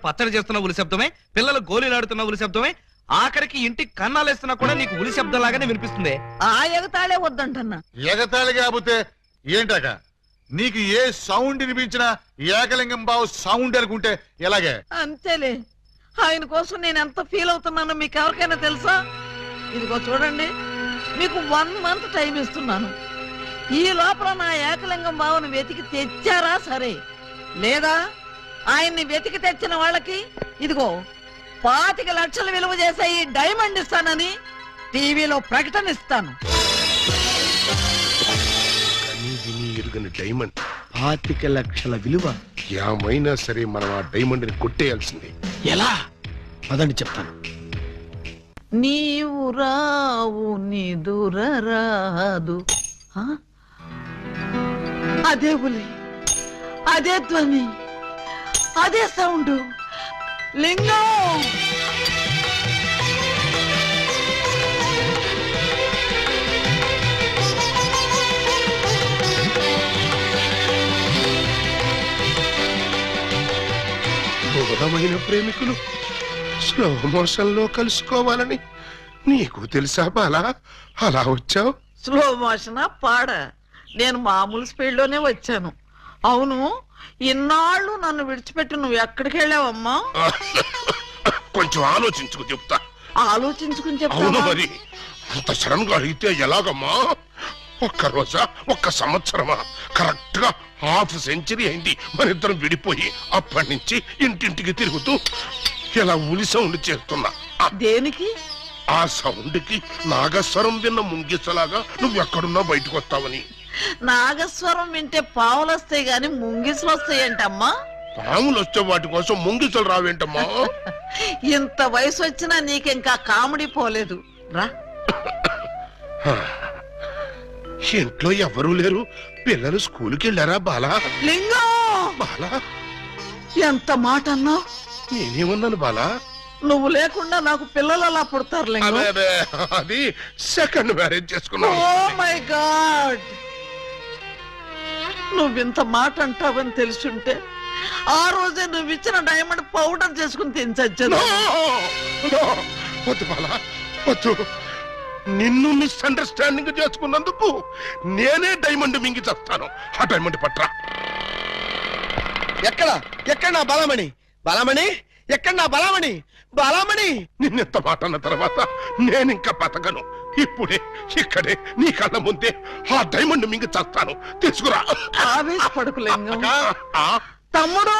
పచ్చడి చేస్తున్న ఉలి శబ్దమే, పిల్లలు గోళీలాడుతున్న ఉలి శబ్దమే, ఆఖరికి ఇంటి కన్నాలేస్తున్నా కూడా నీకు ఉలి శబ్దం లాగానే వినిపిస్తుంది. ఆ ఎగతాళే వద్దంటన్నా. ఎగతాళి కాకపోతే ఏంటక? నీకు ఏ సౌండ్ వినిపించినా ఏకలింగం బావు సౌండ్ అనుకుంటే ఎలాగే? అంతేలే, ఆయన కోసం నేను ఎంత ఫీల్ అవుతున్నానో మీకు ఎవరికైనా తెలుసా? ఇదిగో చూడండి, మీకు 1 month టైం ఇస్తున్నాను. ఈ లోపల నా ఏకలింగం బావును వెతికి తెచ్చారా సరే, లేదా ఆయన్ని వెతికి తెచ్చిన వాళ్ళకి ఇదిగో 25 లక్షలు విలువ చేసే ఈ డైమండ్ ఇస్తానని టీవీలో ప్రకటన ఇస్తాను. డైమండ్ 25 లక్షల విలువ. ఏమైనా సరే మనం ఆ డైమండ్ ని కొట్టేయాల్సిందే. ఎలా? అదండి చెప్తాను. నీవు రావు నిదురరాదు. అదే ఉలి, అదే ధ్వని, అదే సౌండ్. లింగం దూరమైన ప్రేమికులు స్లో మోషన్ లో కలుసుకోవాలని నీకు తెలుసా బాలా? అలా వచ్చావు. స్లో మోషన్ పాడ, నేను మామూలు స్పీడ్ లోనే వచ్చాను. అవును, ఇన్నాళ్ళు నన్ను విడిచిపెట్టి నువ్వు ఎక్కడికి వెళ్ళావమ్మా? కొంచెం ఆలోచించుకు చెప్తా. ఆలోచించుకుని అవును చెప్తా. మరి అంత సడన్ గా అడిగితే ఎలాగమ్మా? 1 రోజా 1 సంవత్సరమా? కరెక్ట్ గా ½ సెంచరీ అయింది మన ఇద్దరం విడిపోయి. అప్పటి నుంచి ఇంటింటికి తిరుగుతూ ఇలా ఉలి సౌండ్ చేస్తున్నా. దేనికి? ఆ సౌండ్ కి నాగస్వరం విన్న ముంగిసలాగా నువ్వు ఎక్కడున్నా బయటకు వస్తావని. నాగస్వరం వింటే పావులు వస్తాయి గాని ముంగిసులు వస్తాయంటమ్మా. పాములు వచ్చే వాటి కోసం ముంగిసలు రావేంటమ్మా? ఇంత వయసు వచ్చినా నీకింకా కామెడీ పోలేదు రా. ఇంట్లో ఎవరూ లేరు, పిల్లలు స్కూల్కి వెళ్ళారా బాలా? లింగం, బాలా ఎంత మాట అన్నావు? నేనేమన్నాను బాలా? నువ్వు లేకుండా నాకు పిల్లలు అలా పుడతారు లింగం. అదే అది సెకండ్ మ్యారేజ్ చేసుకున్నావు. ఓ మై గాడ్, నువ్వింత మాట అంటావని తెలుసుంటే ఆ రోజే నువ్వు ఇచ్చిన డైమండ్ పౌడర్ చేసుకుని తినచచ్చాను. వద్దు బాలా వద్దు. నిన్ను మిస్అండర్స్టాండింగ్ చేసుకున్నందుకు నేనే డైమండ్ మింగి చేస్తాను. ఆ డైమండ్ పట్రా. ఎక్కడ నా బలమణి? బలమణి ఎక్కడ? నా బలమణి, బలమణి. నిన్నెంత మాట అన్న తర్వాత నేనింకా బతకను. ఇప్పుడే ఇక్కడే నీ కళ్ళ ముందే ఆ డైమండ్ మింగి చేస్తాను. తీసుకురా. ఆవేశపడకు లింగం. ఆ? తమ్ముడు,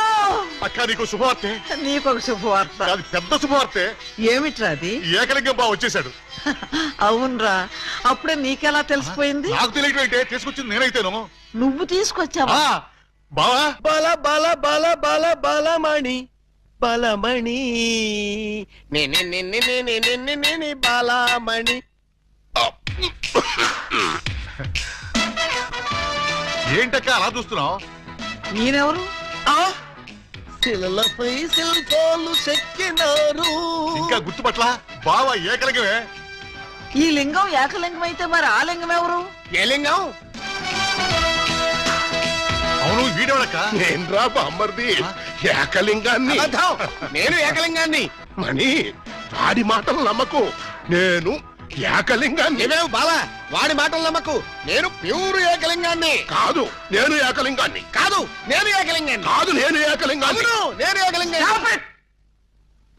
అక్క నీకు శుభవార్తె. నీకొక శుభవార్త. అది పెద్ద శుభవార్తె. ఏమిట్రా అది? ఏకలింగం బావ వచ్చేసాడు. అవునరా, అప్పుడే నీకెలా తెలిసిపోయింది? నాకు తెలియటం అయితే తీసుకొచ్చింది నేనైతేను. నువ్వు తీసుకొచ్చావా? బావా బల బల బల బల బలమణి, బలమణి నే బలమణి. ఏంటక్క అలా చూస్తున్నావు? నేనెవరు? శిలలపై శిల్పాలు చెక్కినారు. ఇంకా గుర్తుపట్ల బావా ఏకలింగమే. ఈ లింగం ఏకలింగం అయితే మరి ఆ లింగం ఎవరు? ఏ లింగం? అవును వీడేవాడక్క. నేను రా బామ్మర్ది, ఏకలింగాన్ని. నేను ఏకలింగాన్ని. మణి, వాడి మాటలు నమ్మకు. నేను ఏకలింగాన్ని. నీవేవు బాలా, వాడి మాటలు నమ్మకు. నేను ప్యూర్ ఏకలింగాన్ని. కాదు నేను ఏకలింగాన్ని. కాదు నేను ఏకలింగాన్ని. కాదు నేను ఏకలింగాన్ని. అవును నేను ఏకలింగాన్ని. Stop it!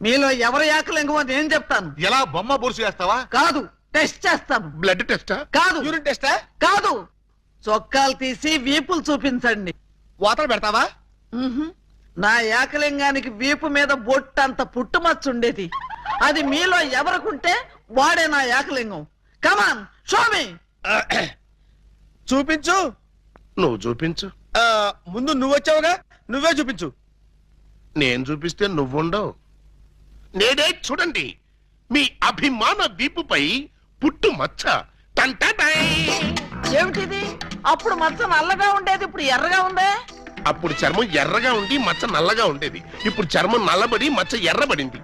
మీలో ఎవరు ఏకలింగమో నేను చెప్తాను. ఎలా బొమ్మ బొరుసు చేస్తావా? కాదు, టెస్ట్ చేస్తాను. బ్లడ్ టెస్టా? కాదు, యూరిన్ టెస్టా? కాదు, చొక్కాలు తీసి వీపులు చూపించండి. వాతలు పెడతావా? నా ఏకలింగానికి వీపు మీద బొట్టంత పుట్టుమచ్చు ఉండేది. అది మీలో ఎవరికుంటే వాడే నా ఏకలింగం. కమాన్, షో మీ. చూపించు. నువ్వు చూపించు. ముందు నువ్వు వచ్చావుగా, నువ్వే చూపించు. నేను చూపిస్తే నువ్వుండవు. నేనే చూడండి, మీ అభిమాన వీపుపై పుట్టు మచ్చ. టంటటై. ఏమిటిది? అప్పుడు మచ్చ నల్లగా ఉండేది, ఇప్పుడు ఎర్రగా ఉందే. అప్పుడు చర్మం ఎర్రగా ఉండి మచ్చ నల్లగా ఉండేది. ఇప్పుడు చర్మం నల్లబడి మచ్చ ఎర్రబడింది.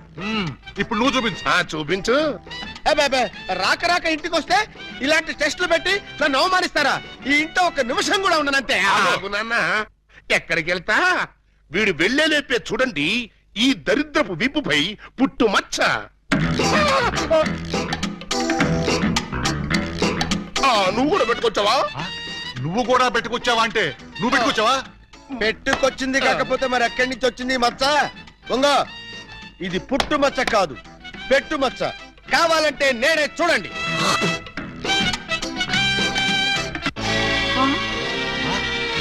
ఇప్పుడు నువ్వు చూపించు. చూపించు. రాక రాక ఇంటికి వస్తే ఇలాంటి టెస్టులు పెట్టి నన్ను అవమానిస్తారా? ఈ ఇంట్లో 1 నిమిషం కూడా ఉండనంతే. నాన్న, ఎక్కడికి వెళ్తా? వీడు వెళ్ళేలేపే చూడండి ఈ దరిద్రపు వీపుపై పుట్టు మచ్చ. నువ్వు కూడా పెట్టుకొచ్చావా? నువ్వు కూడా పెట్టుకొచ్చావా అంటే నువ్వు పెట్టుకొచ్చావా? పెట్టుకొచ్చింది కాకపోతే మరి ఎక్కడి నుంచి వచ్చింది ఈ మచ్చ? దొంగ, ఇది పుట్టు మచ్చ కాదు, పెట్టు మచ్చ. కావాలంటే నేనే చూడండి.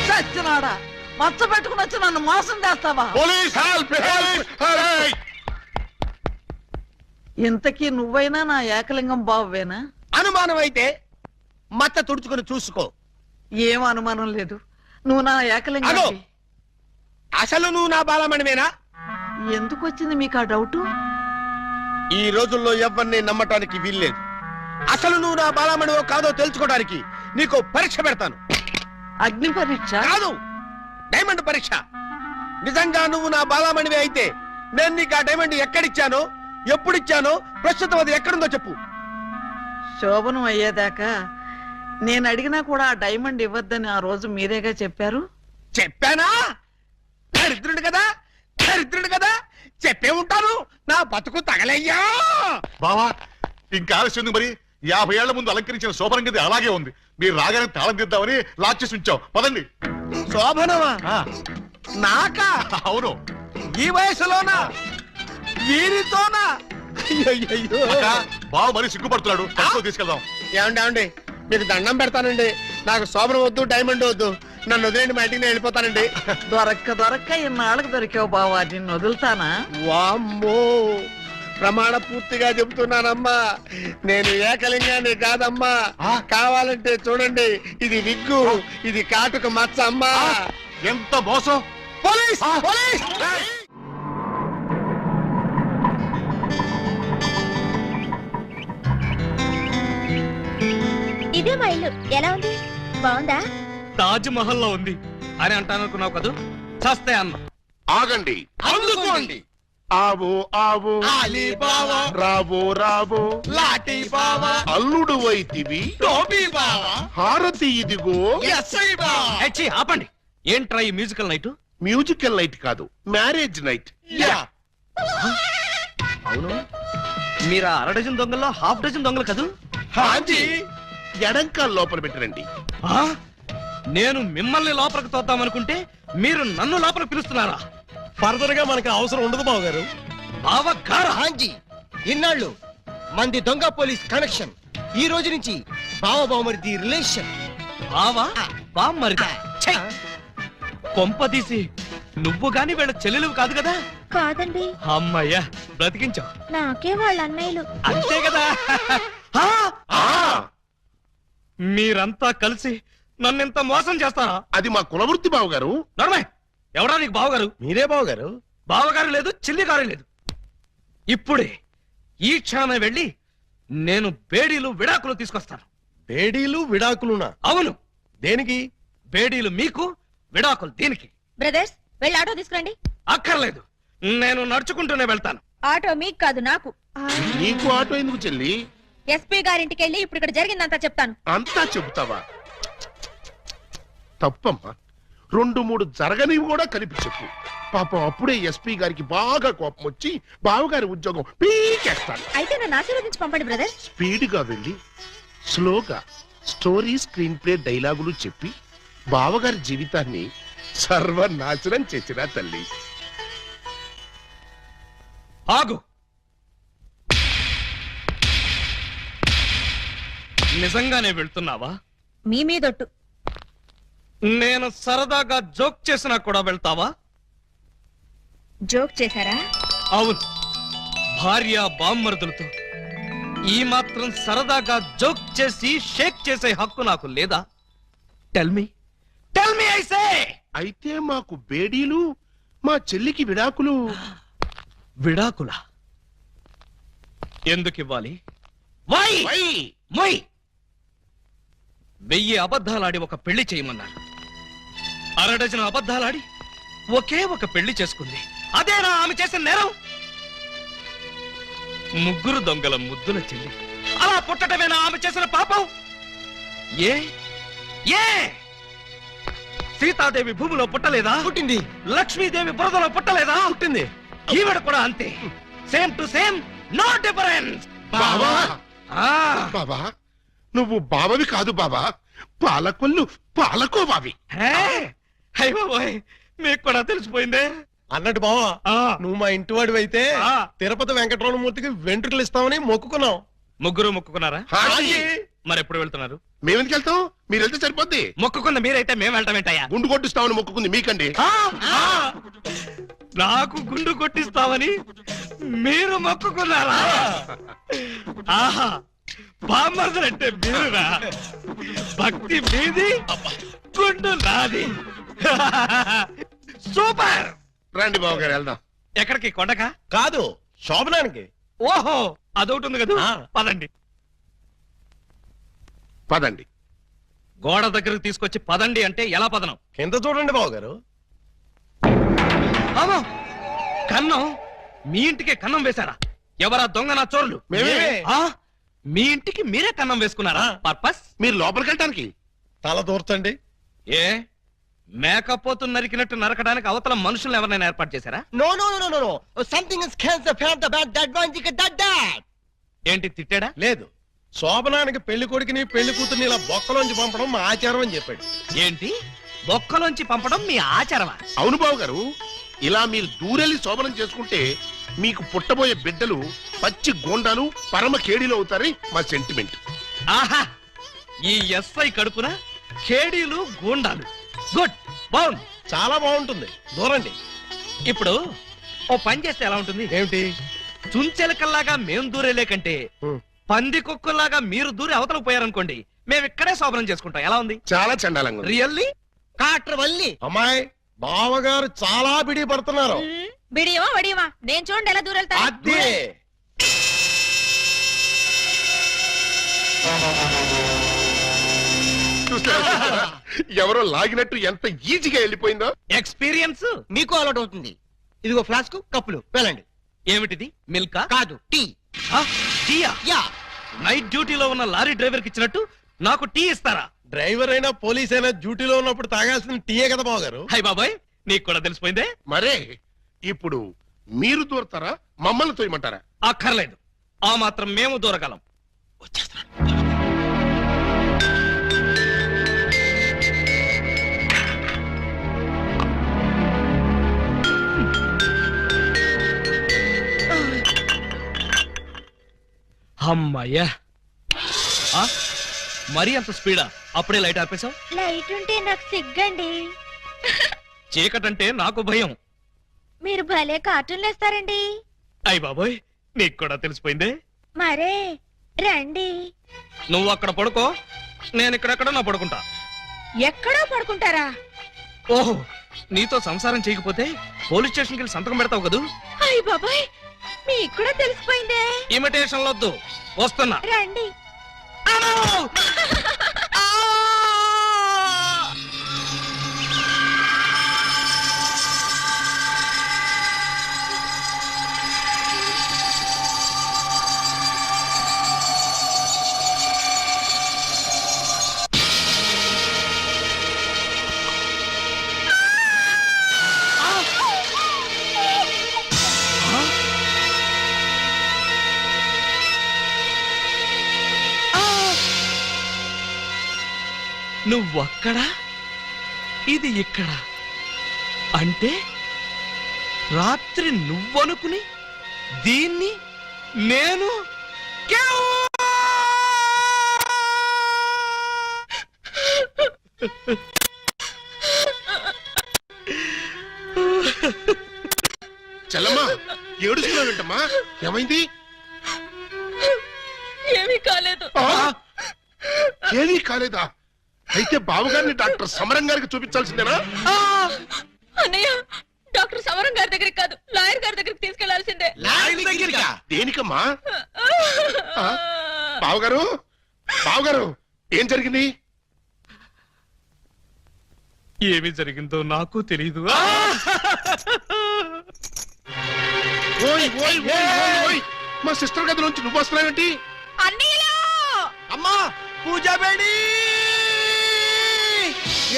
చచ్చినాడా, మచ్చ పెట్టుకుని వచ్చి నన్ను మోసం చేస్తావా? Police help! హెల్ప్! ఇంతకీ నువ్వైనా నా ఏకలింగం బావేనా? అనుమానం అయితే మచ్చ తుడుచుకుని చూసుకో. ఏం అనుమానం లేదు, నువ్వు నా ఏకలింగం. అగో! అసలు నువ్వు నా బాలమణివేనా? ఎందుకు వచ్చింది మీకు ఆ డౌట్? ఈ రోజుల్లో ఎవరిని నమ్మటానికి వీల్లేదు. అసలు నువ్వు నా బాలమణివో కాదో తెలుసుకోవడానికి నీకు పరీక్ష పెడతాను. అగ్ని పరీక్ష కాదు, డైమండ్ పరీక్ష. నిజంగా నువ్వు నా బాలమణివే అయితే నేను నీకు ఆ డైమండ్ ఎక్కడిచ్చానో, ఎప్పుడిచ్చానో, ప్రస్తుతం అది ఎక్కడుందో చెప్పు. శోభనం అయ్యేదాకా నేను అడిగినా కూడా ఆ డైమండ్ ఇవ్వద్దని ఆ రోజు మీరేగా చెప్పారు. చెప్పానా? దరిద్రుడు కదా, దరిద్రుడు కదా, చెప్పే ఉంటాను. నా బతుకు తగలయ్యా. బావా, ఇంకా ఆలస్యం ఉంది మరి. 50 ఏళ్ల ముందు అలంకరించిన శోభనం గది అలాగే ఉంది. మీరు రాగానే తాళం తీద్దామని లాక్ చేసి ఉంచాం. పదండి. శోభనమా? ఆ, నాకా? అవును. ఈ వయసులోనా? వీరితోనా? అయ్యయ్యయ్యో. అక్క, బావ మరీ సిగ్గుపడుతున్నాడు. తక్కువ తీసుకెళ్దాం. ఏమండి మీకు దండం పెడతానండి. నాకు శోభనం వద్దు, డైమండ్ వద్దు. నన్ను వదిలేండి, మా ఇంటికి నేను వెళ్ళిపోతానండి. దొరక్క ఇన్నాళ్ళకు దొరికావు బావా, నిన్ను వదులుతానా? వామ్మో, ప్రమాణ పూర్తిగా చెబుతున్నానమ్మా, నేను ఏకలింగాన్ని కాదమ్మా. కావాలంటే చూడండి, ఇది విగ్గు, ఇది కాటుక మచ్చ అమ్మా. ఎంత మోసం! పోలీస్! పోలీస్! ఇదే మా ఇల్లు. ఎలా ఉంది? బాగుందా? తాజ్ మహల్ లో ఉంది అని అంటాననుకున్నావు కదూ? చస్తే అన్న. ఆగండి, అందుకోండి. ఆవో ఆవో, అలీబాబా, రావో రావో, లాఠీ బావా, అల్లుడు వైతివి, టోపీ బావా, హారతి ఇదిగో. ఎస్ఐ బావా. హెచ్చి, ఆపండి. ఏంట్రా ఈ మ్యూజికల్ నైట్? మ్యూజికల్ నైట్ కాదు, మ్యారేజ్ నైట్. యా. అవును, మీరు ఆ 1/2 దొంగల్లో 1/2 దొంగలు కదూ? హాజీ. ఎడంకాల్ లోపల పెట్టరండి. ఆ? నేను మిమ్మల్ని లోపలికి తోద్దామనుకుంటే మీరు నన్ను లోపలికి పిలుస్తున్నారా? ఫర్దర్ గా మనకి అవసరం ఉండదు బావగారు. బావగారా? హాంజీ, ఇన్నాళ్ళు మంది దొంగ పోలీస్ కనెక్షన్, ఈ రోజు నుంచి బావబావమరిది రిలేషన్. బావా బామ్మరిదా? ఛై! కొంపదీసి నువ్వు గాని వీళ్ళ చెల్లెలు కాదు కదా? కాదండి, అమ్మయ్యా, బ్రతికించావు. నాకే వాళ్ళ అన్నయ్యలు. అంతే కదా? ఆ! ఆ, మీరంతా కలిసి నన్నింత మోసం చేస్తారా? అది మా కులవృత్తి బావగారు. నడమే, ఎవడా నీకు బావగారు? మీరే బావగారు. బావగారు లేదు, చిల్లిగారు లేదు. ఇప్పుడే ఈ క్షణమే వెళ్ళి నేను బేడీలు విడాకులు తీసుకొస్తాను. బేడీలు విడాకులునా? అవును, దేనికి? బేడీలు మీకు, విడాకులు దీనికి. బ్రదర్స్, వెళ్ళి ఆటో తీసుకురండి. అక్కర్లేదు, నేను నడుచుకుంటూనే వెళ్తాను. ఆటో మీకు కాదు, నాకు. నీకు ఆటో ఎందుకు చెల్లి? ఎస్పీ గారింటికి వెళ్ళి ఇప్పుడు ఇక్కడ జరిగిందంతా చెప్తాను. అంతా చెబుతావా? తప్పమ్మా, 2-3 జరగనివి కూడా కలిపి చెప్పు. పాపం అప్పుడే ఎస్పీ గారికి బాగా కోపం వచ్చి బావగారి ఉద్యోగం పీకేస్తాడు. అయితే నన్ను ఆశీర్వదించి పంపండి బ్రదర్. స్పీడ్ గా వెళ్ళి స్లోగా స్టోరీ, స్క్రీన్ ప్లే, డైలాగులు చెప్పి బావగారి జీవితాన్ని సర్వనాశనం చేసిన తల్లి. ఆగు. నిజంగానే వెళ్తున్నావా? మీ మీదొట్టు. నేను సరదాగా జోక్ చేసినా కూడా వెళ్తావా? జోక్ చేశారా? అవును, భార్య బామ్మరుదులతో ఈ మాత్రం సరదాగా జోక్ చేసి షేక్ చేసే హక్కు నాకు లేదా? టెల్ మీ ఐసే. అయితే మాకు బేడీలు, మా చెల్లికి విడాకులు. విడాకులా? ఎందుకు ఇవ్వాలి? వై? మొయ్. 1000 అబద్ధాలాడి ఒక పెళ్లి చేయమన్నారు. 1/2 అబద్ధాలాడి ఒకే ఒక పెళ్లి చేసుకుంది. అదేనా ఆమె చేసిన నేరం? 3 దొంగల ముద్దుల చెల్లి అలా పుట్టటమేనా ఆమె చేసిన పాపం? ఏ ఏ సీతాదేవి భూమిలో పుట్టలేదా? పుట్టింది. లక్ష్మీదేవి బురదలో పుట్టలేదా? పుట్టింది. ఈవిడ కూడా అంతే. Same to same, no difference. బావా బాబా నువ్వు బావవి కాదు బాబా, పాలకొల్లు పాలకో బావి. అయ్యో మీకు కూడా తెలిసిపోయిందే. అన్నట్టు బావా ఆ, నువ్వు మా ఇంటి వాడివి అయితే ఆ. తిరుపతి వెంకటరమణమూర్తికి వెంట్రుకలు ఇస్తామని మొక్కుకున్నాం. ముగ్గురు మొక్కుకున్నారా? హాయ్. మరి ఎప్పుడు వెళ్తున్నారు? మేమెందుకు వెళ్తాం, మీరు వెళ్తే సరిపోద్ది. మొక్కుకున్న మీరైతే మేము వెళ్ళటం ఏంటయ్యా? గుండు కొట్టిస్తామని మొక్కుకుంది మీకండి. నాకు గుండు కొట్టిస్తామని మీరు మొక్కుకున్నారా? ఆహా, బామ్మర్దులంటే మీరురా. భక్తి మీది, గుండు నాది. సూపర్. రండి బావ గారు వెళ్దాం. ఎక్కడికి? కొండకా? కాదు, శోభనానికి. ఓహో, అదొకటి ఉంది కదా. ఆ. పదండి. పదండి. గోడ దగ్గరకు తీసుకొచ్చి పదండి అంటే ఎలా పదనం? కింద చూడండి బావగారు. అమ్మో, కన్నం. మీ ఇంటికే కన్నం వేశారా? ఎవరా దొంగ నా చోరులు? మేమే. ఆ, మీ ఇంటికి మీరే కన్నం వేసుకున్నారా? పర్పస్? మీరు లోపలికి వెళ్ళటానికి. తల దూర్చండి. ఏ మేకపోతు నరికినట్టు నరకడానికి అవతల మనుషులను ఎవరైనా ఏర్పాటు చేశారా? No no no no no something is cancer fat about that one జిక దట్. ఏంటి తిట్టాడా? లేదు, శోభనానికి పెళ్లి కొడుకుని పెళ్లి కూతుర్ని ఇలా బొక్కలోంచి పంపడం మా ఆచారం అని చెప్పాడు. ఏంటి బొక్కలోంచి పంపడం మీ ఆచారమా? అవును బావ గారు, ఇలా మీరు దూరెళ్ళి శోభనం చేసుకుంటే మీకు పుట్టబోయే బిడ్డలు పచ్చి గోండాలు పరమ కేడీలు అవుతారని మా సెంటిమెంట్. ఆహా, ఈ ఎస్ఐ కడుపున ఖేడీలు గూండాలు. గుడ్, బాగుంది. చాలా బాగుంటుంది, దూరండి. ఇప్పుడు ఓ పని చేస్తే ఎలా ఉంటుంది? ఏమిటి? చుంచెలకల్లాగా మేం దూరేలే కంటే పంది కుక్కల్లాగా మీరు దూరి అవతలకు పోయారనుకోండి, మేము ఇక్కడే శోభనం చేసుకుంటాం. ఎలా ఉంది? చాలా చండాలంగా ఉంది. రియల్లీ? కాట్రవల్లి అమ్మాయి, బావగారు చాలా బిడి పడుతున్నారు. బిడియమా వడియమా నేను చూడండి ఎలా దూరెళ్తా. అదే చూసారా? ఎవరో లాగినట్టు ఎంత ఈజీగా వెళ్ళిపోయిందో. ఎక్స్పీరియన్స్ మీకు అలవాటు అవుతుంది. ఇదిగో ఫ్లాస్క్, కప్పులు వెళ్ళండి. ఏమిటిది? మిల్కా? కాదు, టీ. టీయా? యా. నైట్ డ్యూటీలో ఉన్న లారీ డ్రైవర్ కి ఇచ్చినట్టు నాకు టీ ఇస్తారా? డ్రైవర్ అయినా పోలీస్ అయినా డ్యూటీలో ఉన్నప్పుడు తాగాల్సిన టీయే కదా బావగారు. హై బాబాయ్, నీకు కూడా తెలిసిపోయిందే. మరే ఇప్పుడు మీరు దూరతారా, మమ్మల్ని తోయమంటారా? అక్కర్లేదు, ఆ మాత్రం మేము దూరగలం. అమ్మయ్యా, ఆ? మరీ అంత స్పీడా? అప్పుడే లైట్ ఆపేశావు? లైట్ ఉంటే నాకు సిగ్గండి. చీకటంటే నాకు భయం. మీరు భలే కార్టూన్లు వేస్తారండి. అయ్ బాబోయ్, నీకు కూడా తెలిసిపోయిందే. మరే రండి. నువ్వు అక్కడ పడుకో, నేను ఇక్కడెక్కడ నా పడుకుంటా. ఎక్కడో పడుకుంటారా? ఓహో, నీతో సంసారం చేయకపోతే పోలీస్ స్టేషన్కి వెళ్ళి సంతకం పెడతావు కదూ. అయ్య బాబాయ్, మీకు కూడా తెలిసిపోయిందే. ఇమిటేషన్ వద్దు, వస్తున్నా. రండి. అమ్మో! ఆ! నువ్వక్కడా, ఇది ఇక్కడ. అంటే రాత్రి నువ్వనుకుని దీన్ని నేను చెల్లమ్మా, ఏడుస్తున్నావేంటమ్మా? ఏమైంది? ఏమీ కాలేదు. ఆ? ఏమీ కాలేదా? అయితే బావగారిని డాక్టర్ సమరం గారికి చూపించాల్సిందేనా? అన్నయ్య, డాక్టర్ సమరం గారి దగ్గరికి కాదు, లాయర్ గారి దగ్గరికి తీసుకెళ్లాల్సిందే. దేనికమ్మా? ఆ? బావగారు, బావగారు, ఏం జరిగింది? ఏమి జరిగిందో నాకు తెలియదు. ఓయ్ ఓయ్ ఓయ్ ఓయ్ ఓయ్, మా సిస్టర్ గది నుంచి నువ్వు వస్తున్నావేంటి? అమ్మా, పూజ బేడి.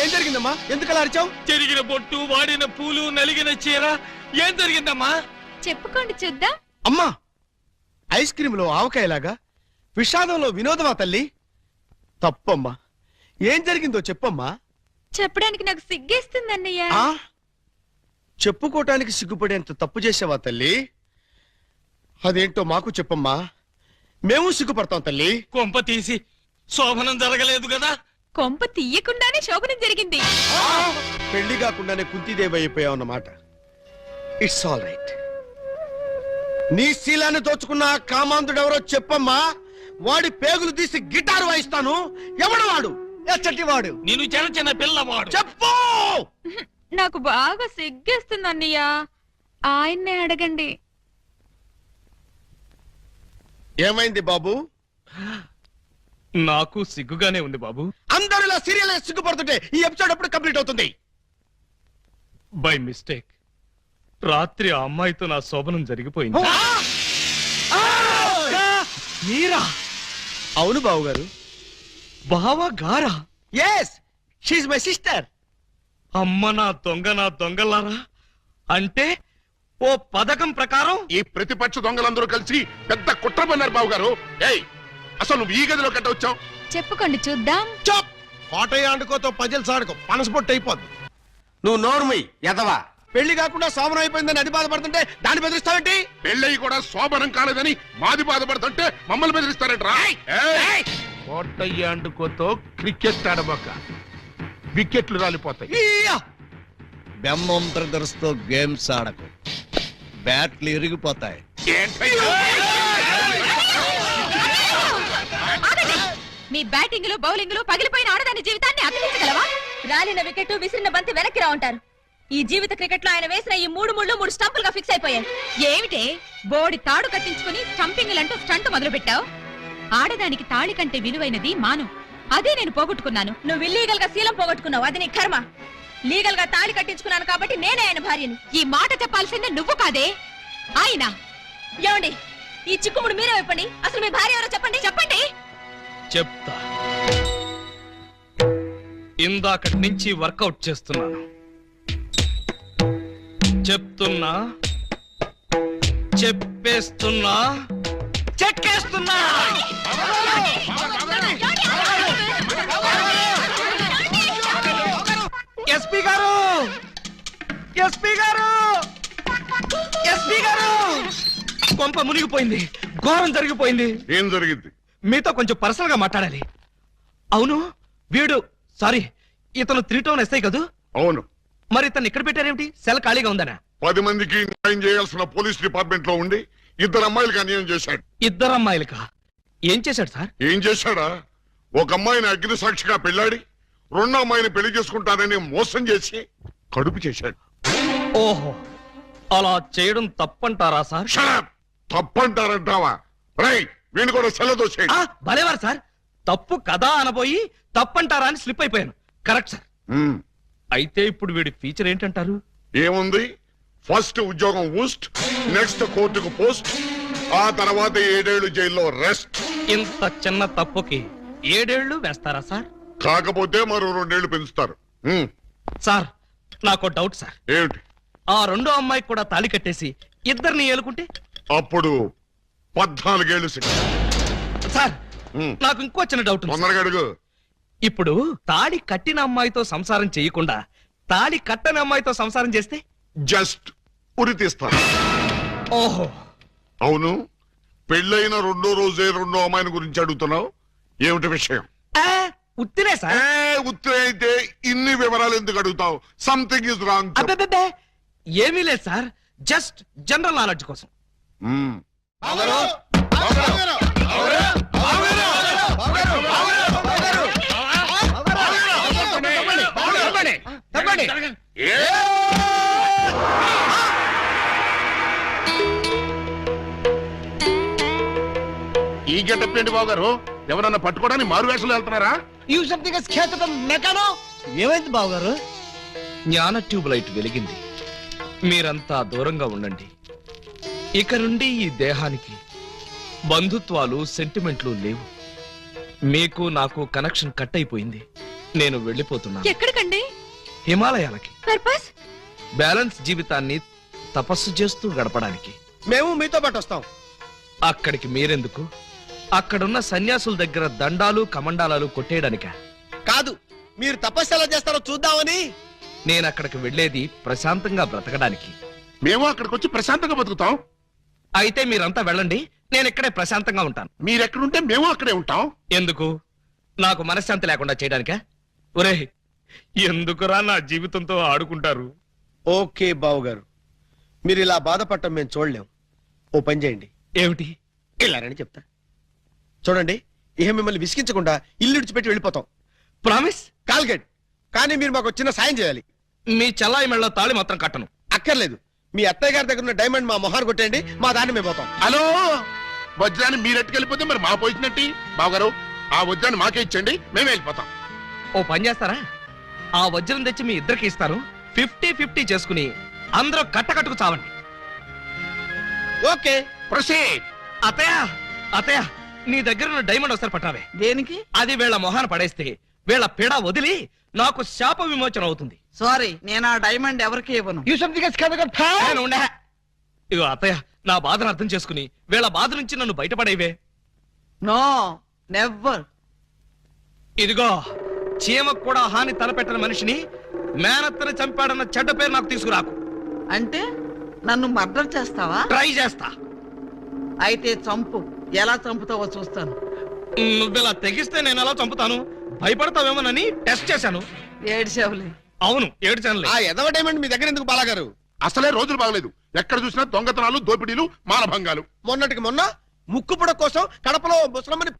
ఏం జరిగిందమ్మా? ఎందుకు అలా అరిచావు? చెరిగిన బొట్టు, వాడిన పూలు, నలిగిన చీర. ఏం జరిగిందమ్మా? చెప్పుకోండి చూద్దాం. అమ్మా, ఐస్ క్రీమ్ లో ఆవకాయలాగా విషాదంలో వినోదమా తల్లి? తప్పమ్మా, ఏం జరిగిందో చెప్పమ్మా. చెప్పడానికి నాకు సిగ్గేస్తుంది అన్నయ్య. ఆ చెప్పుకోటానికి సిగ్గుపడేంత తప్పు చేసావా తల్లి? అదేంటో మాకు చెప్పమ్మా, మేము సిగ్గుపడతాం తల్లి. కొంప తీసి శోభనం జరగలేదు కదా? కొంప తీయకుండానే శోభనం జరిగింది. పెళ్లి కాకుండానే కుంతిదేవి అయిపోయావు అన్నమాట. It's all right. నీ శీలాన్ని దోచుకున్న ఆ కామాంధుడెవరో చెప్పమ్మా. వాడి పేగులు తీసి గిటారు వాయిస్తాను. ఎవడు వాడు? ఎచ్చటి వాడు? నేను చిన్న చిన్న పిల్లవాడు. చెప్పు. నాకు బాగా సిగ్గేస్తుంది అన్నయ్య, ఆయన్నే అడగండి. ఏమైంది బాబు? నాకు సిగ్గుగానే ఉంది బాబు. అందరూ ఇలా సీరియల్ సిగ్గుపడుతుంటే ఈ ఎపిసోడ్ ఎప్పుడు కంప్లీట్ అవుతుంది? బై మిస్టేక్ రాత్రి ఆ అమ్మాయితో నా శోభనం జరిగిపోయింది. మీరా? అవును బాబు గారు. బావా గారా? Yes, she my sister. అమ్మ నా దొంగలారా. అంటే ఓ పథకం ప్రకారం ఈ ప్రతిపక్ష దొంగలందరూ కలిసి పెద్ద కుట్ర పన్నారు బాబు గారు. ఏయ్, అసలు నువ్వు ఈ గదిలో కట్ట వచ్చావు? చెప్పుకోండి చూద్దాం. చప్. కోటయ్య ఆడుకోతో పజల్ సాడుకో, పనసపొట్టు అయిపోద్ది. నువ్వు నోర్మి ఎదవా. పెళ్లి కాకుండా సోమరం అయిపోయిందని అది బాధపడుతుంటే దాన్ని బెదిరిస్తావేంటి? పెళ్ళయి కూడా శోభనం కాలేదని మాది బాధపడుతుంటే మమ్మల్ని బెదిరిస్తారంటరా? కోటయ్య అండుకోతో క్రికెట్ ఆడబోక వికెట్లు రాలిపోతాయి. ఈయ్యా. బెమ్మం బ్రదర్స్ తో గేమ్స్ ఆడకు, బ్యాట్లు ఇరిగిపోతాయి. ఏంటయ్యా? మీ బ్యాటింగ్ లో బౌలింగ్ లో పగిలిపోయిన ఆడదాని జీవితాన్ని అతికించగలవా? రాలిన వికెట్ విసిరిన బంతి వెనక్కి రా ఉంటారు. ఈ జీవిత క్రికెట్ లో ఆయన వేసిన ఈ 3 స్టంపులుగా ఫిక్స్ అయిపోయాయి. ఏమిటే బోడి తాడు కట్టించుకుని స్టంపింగ్ అంటూ స్టంట్ మొదలు పెట్టావు? ఆడదానికి తాళి కంటే విలువైనది మాను. అదే నేను పోగొట్టుకున్నాను. నువ్వు ఇల్లీగల్ గా శీలం పోగొట్టుకున్నావు, అది నీ కర్మ. లీగల్ గా తాళి కట్టించుకున్నాను కాబట్టి నేనే ఆయన భార్యని. ఈ మాట చెప్పాల్సిందే నువ్వు కాదే ఆయన. ఏమండి, ఈ చిక్కుముడు మీరే చెప్పండి. అసలు మీ భార్య ఎవరో చెప్పండి. చెప్పండి. చెప్తా. ఇందాకటి నుంచి వర్కౌట్ చేస్తున్నాను. చెప్తున్నా, చెప్పేస్తున్నా, చెక్కేస్తున్నా. ఎస్పీ గారు, ఎస్పీ గారు, ఎస్పీ గారు, కొంప మునిగిపోయింది, ఘోరం జరిగిపోయింది. ఏం జరిగింది? మీతో కొంచెం పర్సనల్ గా మాట్లాడాలి. అవును, వీడు సారీ ఇతను 3 టౌన్ ఎస్ఐ కదూ? అవును. మరి ఇతను ఇక్కడ పెట్టారేమిటి? సెల్ ఖాళీగా ఉందనా? 10 మందికి న్యాయం చేయాల్సిన పోలీస్ డిపార్ట్మెంట్ లో ఉండి 2 అమ్మాయిలకు అన్యాయం చేశాడు. 2 అమ్మాయిలకా? ఏం చేశాడు సార్? ఏం చేశాడా? ఒక అమ్మాయిని అగ్ని సాక్షిగా పెళ్లాడి 2వ అమ్మాయిని పెళ్లి చేసుకుంటానని మోసం చేసి కడుపు చేశాడు. ఓహో, అలా చేయడం తప్పంటారా సార్? షడప్! తప్పంటారంటావా? రై, వీణు కూడా సెలదోసేయండి. భలేవారు సార్, తప్పు కదా అనబోయి తప్పంటారా అని స్లిప్ అయిపోయాను. Correct sir. అయితే ఇప్పుడు వీడి ఫీచర్ ఏంటంటారు? ఏముంది? ఫస్ట్ ఉద్యోగం ఊస్ట్, నెక్స్ట్ కోర్టుకు పోస్ట్, ఆ తర్వాత 7 ఏళ్లు జైల్లో రెస్ట్. ఇంత చిన్న తప్పుకి 7 ఏళ్లు వేస్తారా సార్? కాకపోతే మరో 2 ఏళ్లు పెంచుతారు. సార్, నాకు డౌట్ సార్. ఏమిటి? ఆ 2వ అమ్మాయికి కూడా తాళి కట్టేసి 2ని ఏలుకుంటే అప్పుడు 14 ఏళ్లు శిక్ష. సార్, నాకు ఇంకో చిన్న డౌట్ ఉంది. తొందరగా అడుగు. ఇప్పుడు తాళి కట్టిన అమ్మాయితో సంసారం చేయకుండా తాళి కట్టని అమ్మాయితో సంసారం చేస్తే? జస్ట్ ఉరి తీస్తారు. ఓహో, అవును. పెళ్ళైన 2వ రోజే 2వ అమ్మాయిని గురించి అడుగుతున్నావు. ఏమిటి విషయం? ఉత్తినే సార్. ఉత్తరే అయితే ఇన్ని వివరాలు ఎందుకు అడుగుతావు? Something is wrong. అబ్బే, ఏమీ లేదు సార్, జస్ట్ జనరల్ నాలెడ్జ్ కోసం. ఈ గెటప్ ఏంటి బాబు గారు? ఎవరన్నా పట్టుకోవడానికి మారు వేషాలు వెళ్తున్నారా? ఏమైంది బావగారు? జ్ఞాన ట్యూబ్ లైట్ వెలిగింది. మీరంతా దూరంగా ఉండండి. ఇక నుండి ఈ దేహానికి బంధుత్వాలు, సెంటిమెంట్లు లేవు. మీకు నాకు కనెక్షన్ కట్ అయిపోయింది. నేను వెళ్ళిపోతున్నా. ఎక్కడికండి? హిమాలయాలకి. పర్పస్? బ్యాలెన్స్ జీవితాన్ని తపస్సు చేస్తూ గడపడానికి. మేము మీతో పాటు వస్తాం. అక్కడికి మీరెందుకు? అక్కడున్న సన్యాసుల దగ్గర దండాలు కమండాలాలు కొట్టేయడానిక? కాదు, మీరు తపస్సు ఎలా చేస్తారో చూద్దామని. నేను అక్కడికి వెళ్ళేది ప్రశాంతంగా బ్రతకడానికి. మేము అక్కడికి వచ్చి ప్రశాంతంగా బతుకుతాం. అయితే మీరంతా వెళ్ళండి, నేను ఇక్కడే ప్రశాంతంగా ఉంటాను. మీరెక్కడుంటే మేము అక్కడే ఉంటాం. ఎందుకు? నాకు మనశ్శాంతి లేకుండా చేయడానికా? ఒరే, ఎందుకురా నా జీవితంతో ఆడుకుంటారు? ఓకే బావగారు, మీరు ఇలా బాధపడటం మేము చూడలేం. ఓ పని చేయండి. ఏమిటి? వెళ్ళారని చెప్తా. చూడండి, ఇహ మిమ్మల్ని విసిగించకుండా ఇల్లు విడిచిపెట్టి వెళ్ళిపోతాం. ప్రామిస్? కాల్గేట్. కానీ మీరు మాకు చిన్న సాయం చేయాలి. మీ చల్లాయి మెళ్ళ తాళి మాత్రం కట్టను. అక్కర్లేదు, మీ అత్తయ్య గారి దగ్గర ఉన్న డైమండ్ మా మొహాన్ని కొట్టేయండి, మా దాన్ని మేము పోతాం. హలో, వజ్రాన్ని మీరెట్టుకెళ్ళిపోతే మరి మా పోయినట్టి. బావగారు, ఆ వజ్రాన్ని మాకే ఇచ్చండి, మేమే వెళ్ళిపోతాం. ఓ పని చేస్తారా? ఆ వజ్రం తెచ్చి మీ ఇద్దరికి ఇస్తాను. 50-50 చేసుకుని అందరూ కట్టకట్టుకు చావండి. Okay, proceed. అతయ్య, అతయ్య, నీ దగ్గర ఉన్న డైమండ్ ఒకసారి పట్టావే. దేనికి? అది వీళ్ళ మొహాన పడేస్తే వీళ్ళ పిడ వదిలి నాకు శాప విమోచన అవుతుంది. సారీ, నేను ఆ డైమండ్ ఎవరికి ఇవ్వను. నేను ఉండే. ఇగో అత్తయ్య, నా బాధను అర్థం చేసుకుని వీళ్ళ బాధ నుంచి నన్ను బయటపడేవే. No, never. ఇదిగో, చీమకు కూడా హాని తలపెట్టని మనిషిని మేనత్తని చంపాడన్న చెడ్డ పేరు నాకు తీసుకురాకు. అంటే నన్ను మర్డర్ చేస్తావా? ట్రై చేస్తా. అయితే చంపు. ఎలా చంపుతావో చూస్తాను. నువ్వెలా తెగిస్తే నేను ఎలా చంపుతాను? భయపడతావేమోనని టెస్ట్ చేశాను. ఏడ్చావులే. అవును, ఏడ్చానులే. ఆ ఎదవ డైమండ్ మీ దగ్గర ఎందుకు బాలాగారు? అసలే రోజులు బాగలేదు. ఎక్కడ చూసినా దొంగతనాలు, దోపిడీలు, మానభంగాలు. మొన్నటికి మొన్న ముక్కు పుడ కోసం కడపలో ముసలమ్మని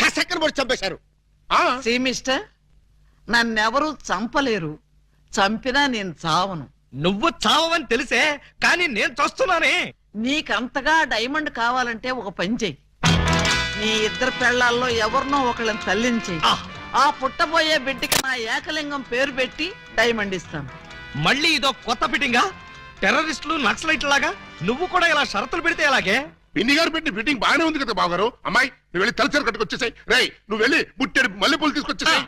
కసక్కన పొడి చంపేశారు. ఆ సీ మిస్టర్, నన్నెవరూ చంపలేరు. చంపినా నేను చావను. నువ్వు చావని తెలిసే, కానీ నేను చస్తున్నానే. నీకంతగా డైమండ్ కావాలంటే ఒక పని చెయ్యి. నీ ఇద్దరు పెళ్లాల్లో ఎవరినో ఒకళ్ళని తల్లించేయి. ఆ, ఆ పుట్టబోయే బిడ్డకి నా ఏకలింగం పేరు పెట్టి డైమండ్ ఇస్తాను. మళ్ళీ ఇదో కొత్త ఫిట్టింగా? టెర్రరిస్టులు, నక్సలైట్ లాగా నువ్వు కూడా ఇలా షరతులు పెడితే ఎలాగే? పిన్ని గారు పెట్టిన ఫిట్టింగ్ బాగానే ఉంది కదా బావగారు. అమ్మాయి, నువ్వు వెళ్ళి తలచరు కట్టుకొచ్చేసాయి. రేయ్, నువ్వు వెళ్ళి బుట్టెడు మల్లెపూలు తీసుకొచ్చేసాయి.